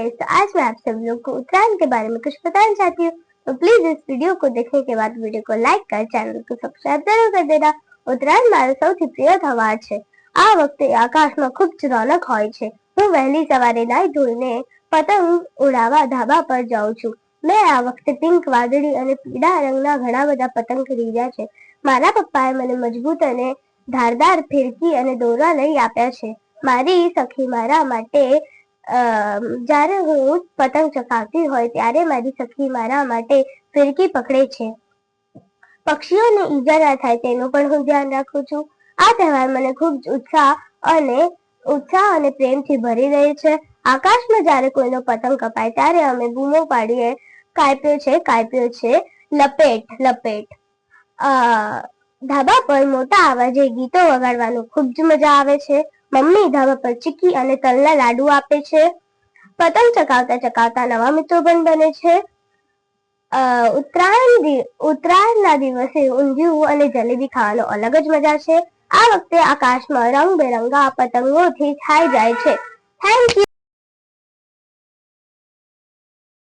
Guys, तो आज मैं आप सब लोग को उत्तरायण के बारे में कुछ बताना चाहती हूँ। तो प्लीज इस वीडियो को देखने के बाद वीडियो को लाइक कर चैनल को सब्सक्राइब जरूर कर देना। ઉત્તરાયણ મારો સૌથી પ્રિય તહેવાર છે। આ વખતે આકાશમાં ખૂબ જ રોનક હોય છે। હું વહેલી સવારે નાઈ ધોઈને પતંગ ઉડાવવા ધાબા પર જાઉં છું। મેં આ વખતે પિંક, વાદળી અને પીળા રંગના ઘણા બધા પતંગ ખરીદ્યા છે। મારા પપ્પાએ મને મજબૂત અને ધારદાર ફિરકી અને દોરવા લઈ આપ્યા છે। મારી સખી મારા માટે જ્યારે હું પતંગ ચગાવતી હોય ત્યારે મારી સખી મારા માટે ફિરકી પકડે છે। પક્ષીઓને ઈજા ના થાય તેનું પણ હું ધ્યાન રાખું છું। આ તહેવાર મને ખૂબ જ ઉત્સાહ અને પ્રેમથી ભરી દે છે। આકાશમાં જ્યારે કોઈનો પતંગ કપાય ત્યારે અમે બૂમો પાડીએ, કાપ્યો છે, કાપ્યો છે, લપેટ લપેટ। ધાબા પર મોટા અવાજે ગીતો વગાડવાનું ખૂબ જ મજા આવે છે। મમ્મી ધાબા પર ચીક્કી અને તલના લાડુ આપે છે। પતંગ ચગાવતા ચગાવતા નવા મિત્રો પણ બને છે। ઉત્તરાયણના દિવસે ઊંધિયું અને જલેબી ખાવાનો અલગ જ મજા છે। આ વખતે આકાશમાં રંગબેરંગા પતંગોથી છાઈ જાય છે। Thank you.